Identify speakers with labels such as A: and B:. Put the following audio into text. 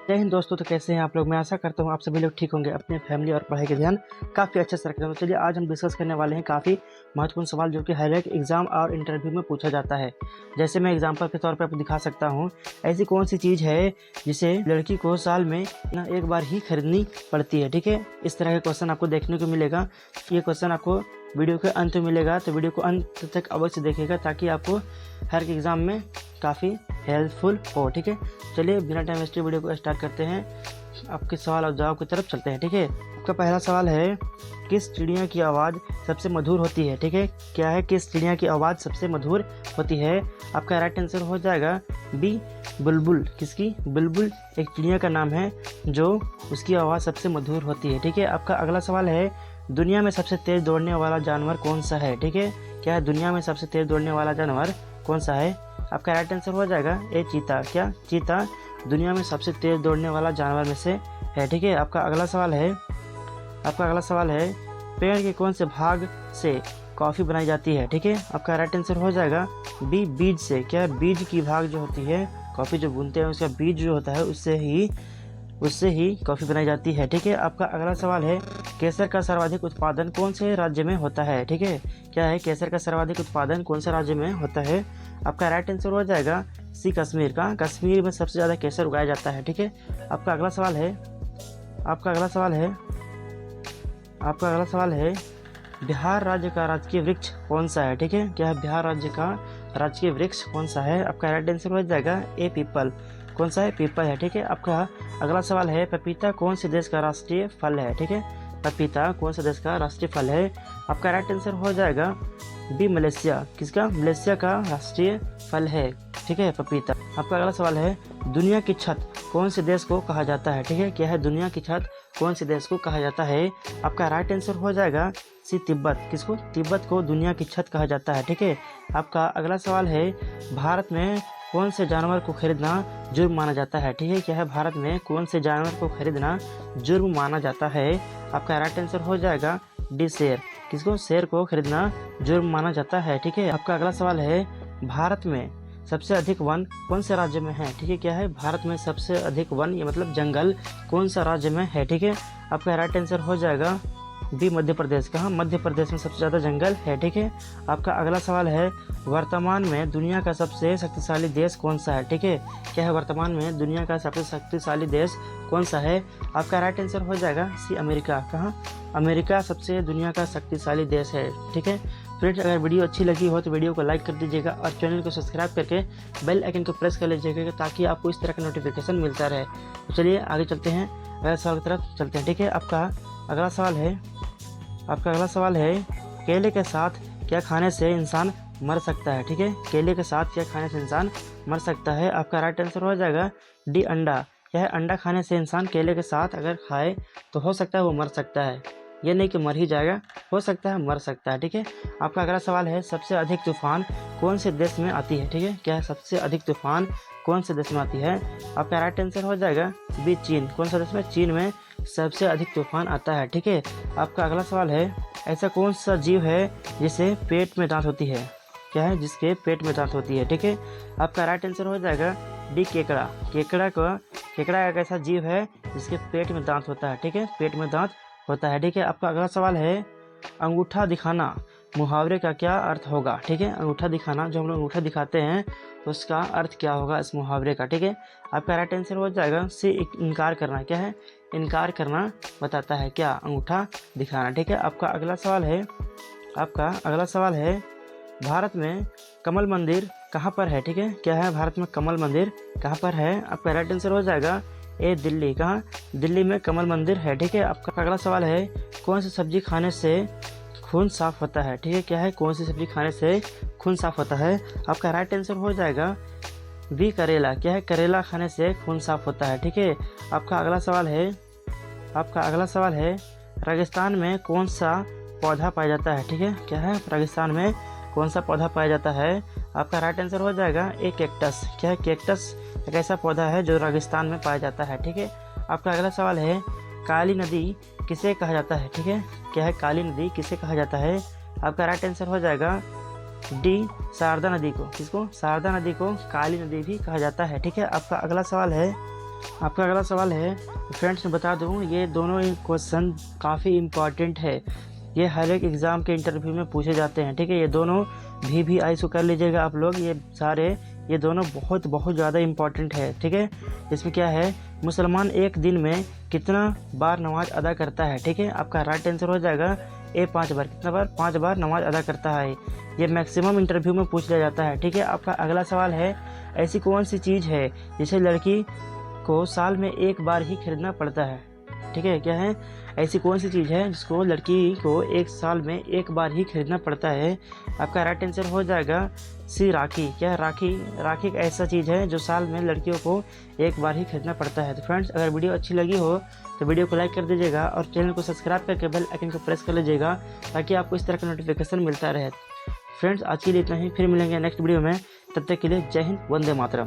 A: जय हिंद दोस्तों। तो कैसे हैं आप लोग। मैं आशा करता हूं आप सभी लोग ठीक होंगे, अपने फैमिली और पढ़ाई का ध्यान काफ़ी अच्छे से रख रहे हैं। तो चलिए आज हम डिस्कस करने वाले हैं काफ़ी महत्वपूर्ण सवाल जो कि हर एक एग्जाम और इंटरव्यू में पूछा जाता है। जैसे मैं एग्जाम्पल के तौर पर आपको दिखा सकता हूँ, ऐसी कौन सी चीज़ है जिसे लड़की को साल में एक बार ही खरीदनी पड़ती है। ठीक है, इस तरह का क्वेश्चन आपको देखने को मिलेगा। ये क्वेश्चन आपको वीडियो के अंत में मिलेगा, तो वीडियो को अंत तक अवश्य देखिएगा ताकि आपको हर एक एग्ज़ाम में काफ़ी हेल्पफुल हो। ठीक है, चलिए बिना टाइम वेस्ट वीडियो को स्टार्ट करते हैं। आपके सवाल और जवाब की तरफ चलते हैं। ठीक है, आपका पहला सवाल है, किस चिड़िया की आवाज़ सबसे मधुर होती है। ठीक है, क्या है, किस चिड़िया की आवाज़ सबसे मधुर होती है। आपका राइट आंसर हो जाएगा बी, बुलबुल। किसकी? बुलबुल एक चिड़िया का नाम है जो उसकी आवाज़ सबसे मधुर होती है। ठीक है, आपका अगला सवाल है, दुनिया में सबसे तेज़ दौड़ने वाला जानवर कौन सा है। ठीक है, क्या है, दुनिया में सबसे तेज़ दौड़ने वाला जानवर कौन सा है। आपका राइट आंसर हो जाएगा ए, चीता। क्या? चीता दुनिया में सबसे तेज़ दौड़ने वाला जानवर में से है। ठीक है, आपका अगला सवाल है, पेड़ के कौन से भाग से कॉफ़ी बनाई जाती है। ठीक है, आपका राइट आंसर हो जाएगा बी, बीज से। क्या है, बीज की भाग जो होती है, कॉफ़ी जो बुनते हैं उसका बीज जो होता है उससे ही कॉफ़ी बनाई जाती है। ठीक है, आपका अगला सवाल है, केसर का सर्वाधिक उत्पादन कौन से राज्य में होता है। ठीक है, क्या है, केसर का सर्वाधिक उत्पादन कौन से राज्य में होता है। आपका राइट आंसर हो जाएगा सी, कश्मीर का। कश्मीर में सबसे ज़्यादा केसर उगाया जाता है। ठीक है, आपका अगला सवाल है, बिहार राज्य का राजकीय वृक्ष कौन सा है। ठीक है, क्या है, बिहार राज्य का राजकीय वृक्ष कौन सा है। आपका राइट आंसर हो जाएगा ए, पीपल। कौन सा है? पीपल है। ठीक है, आपका अगला सवाल है, पपीता कौन से देश का राष्ट्रीय फल है। ठीक है, पपीता कौन से देश का राष्ट्रीय फल है। आपका राइट आंसर हो जाएगा बी, मलेशिया। किसका? मलेशिया का राष्ट्रीय फल है। ठीक है, पपीता। आपका अगला सवाल है, दुनिया की छत कौन से देश को कहा जाता है। ठीक है, क्या है, दुनिया की छत कौन से देश को कहा जाता है। आपका राइट आंसर हो जाएगा सी, तिब्बत। किसको? तिब्बत को दुनिया की छत कहा जाता है। ठीक है, आपका अगला सवाल है, भारत में कौन से जानवर को खरीदना जुर्म माना जाता है। ठीक है, क्या है, भारत में कौन से जानवर को खरीदना जुर्म माना जाता है। आपका राइट आंसर हो जाएगा डी, शेर। किसको? शेर को खरीदना जुर्म माना जाता है। ठीक है, आपका अगला सवाल है, भारत में सबसे अधिक वन कौन से राज्य में है। ठीक है, क्या है, भारत में सबसे अधिक वन, ये मतलब जंगल, कौन सा राज्य में है। ठीक है, आपका राइट आंसर हो जाएगा बी, मध्य प्रदेश। कहाँ? मध्य प्रदेश में सबसे ज़्यादा जंगल है। ठीक है, आपका अगला सवाल है, वर्तमान में दुनिया का सबसे शक्तिशाली देश कौन सा है। ठीक है, क्या है, वर्तमान में दुनिया का सबसे शक्तिशाली देश कौन सा है। आपका राइट आंसर हो जाएगा सी, अमेरिका। कहाँ? अमेरिका सबसे दुनिया का शक्तिशाली देश है। ठीक है फ्रेंड्स, अगर वीडियो अच्छी लगी हो तो वीडियो को लाइक कर दीजिएगा और चैनल को सब्सक्राइब करके बेल आइकन को प्रेस कर लीजिएगा ताकि आपको इस तरह का नोटिफिकेशन मिलता रहे। तो चलिए आगे चलते हैं, अगले सवाल की तरफ चलते हैं। ठीक है, आपका अगला सवाल है, केले के साथ क्या खाने से इंसान मर सकता है। ठीक है, केले के साथ क्या खाने से इंसान मर सकता है। आपका राइट आंसर हो जाएगा डी, अंडा। क्या है, अंडा खाने से इंसान केले के साथ अगर खाए तो हो सकता है वो मर सकता है, ये नहीं कि मर ही जाएगा, हो सकता है मर सकता है। ठीक है, आपका अगला सवाल है, सबसे अधिक तूफान कौन से देश में आती है। ठीक है, क्या है, सबसे अधिक तूफान कौन से देश में आती है। आपका राइट आंसर हो जाएगा बी, चीन। कौन सा देश में? चीन में सबसे अधिक तूफान आता है। ठीक है, आपका अगला सवाल है, ऐसा कौन सा जीव है जिसे पेट में दांत होती है। क्या है, जिसके पेट में दांत होती है। ठीक है, आपका राइट आंसर हो जाएगा डी, केकड़ा। केकड़ा एक ऐसा जीव है जिसके पेट में दांत होता है। ठीक है, पेट में दांत होता है। ठीक है, आपका अगला सवाल है, अंगूठा दिखाना मुहावरे का क्या अर्थ होगा। ठीक है, अंगूठा दिखाना, जो हम लोग अंगूठा दिखाते हैं तो उसका अर्थ क्या होगा इस मुहावरे का। ठीक है, आपका राइट आंसर हो जाएगा सी, इनकार करना। क्या है, इनकार करना बताता है क्या, अंगूठा दिखाना। ठीक है, आपका अगला सवाल है, भारत में कमल मंदिर कहाँ पर है। ठीक है, क्या है, भारत में कमल मंदिर कहाँ पर है। आपका राइट आंसर हो जाएगा ए, दिल्ली। कहाँ? दिल्ली में कमल मंदिर है। ठीक है, आपका अगला सवाल है, कौन सी सब्जी खाने से खून साफ होता है। ठीक है, क्या है, कौन सी सब्जी खाने से खून साफ होता है। आपका राइट आंसर हो जाएगा बी, करेला। क्या है, करेला खाने से खून साफ होता है। ठीक है, आपका अगला सवाल है, रेगिस्तान में कौन सा पौधा पाया जाता है। ठीक है, क्या है, रेगिस्तान में कौन सा पौधा पाया जाता है। आपका राइट आंसर हो जाएगा ए, कैक्टस। क्या है, कैक्टस एक ऐसा पौधा है जो रेगिस्तान में पाया जाता है। ठीक है, आपका अगला सवाल है, काली नदी किसे कहा जाता है। ठीक है, क्या है, काली नदी किसे कहा जाता है। आपका राइट आंसर हो जाएगा डी, शारदा नदी को। किसको? शारदा नदी को काली नदी भी कहा जाता है। ठीक है, आपका अगला सवाल है, आपका अगला सवाल है, फ्रेंड्स मैं बता दूं ये दोनों क्वेश्चन काफ़ी इम्पॉर्टेंट है, ये हर एक एग्ज़ाम के इंटरव्यू में पूछे जाते हैं, ठीक है। ये दोनों VVI को कर लीजिएगा आप लोग, ये दोनों बहुत बहुत ज़्यादा इम्पॉर्टेंट है, ठीक है। इसमें क्या है, मुसलमान एक दिन में कितना बार नमाज अदा करता है, ठीक है। आपका राइट आंसर हो जाएगा A 5 बार। कितना बार? 5 बार नमाज अदा करता है। ये मैक्सिमम इंटरव्यू में पूछ लिया जाता है, ठीक है। आपका अगला सवाल है, ऐसी कौन सी चीज़ है जिसे लड़की को साल में एक बार ही खरीदना पड़ता है, ठीक है। क्या है, ऐसी कौन सी चीज़ है जिसको लड़की को एक साल में एक बार ही खरीदना पड़ता है? आपका राइट आंसर हो जाएगा C राखी। क्या है? राखी एक ऐसा चीज़ है जो साल में लड़कियों को एक बार ही खरीदना पड़ता है। तो फ्रेंड्स अगर वीडियो अच्छी लगी हो तो वीडियो को लाइक कर दीजिएगा और चैनल को सब्सक्राइब करके बेल आइकन को प्रेस कर लीजिएगा ताकि आपको इस तरह का नोटिफिकेशन मिलता रहे। फ्रेंड्स आज के लिए इतना ही, फिर मिलेंगे नेक्स्ट वीडियो में। तब तक के लिए जय हिंद, वंदे मातरम।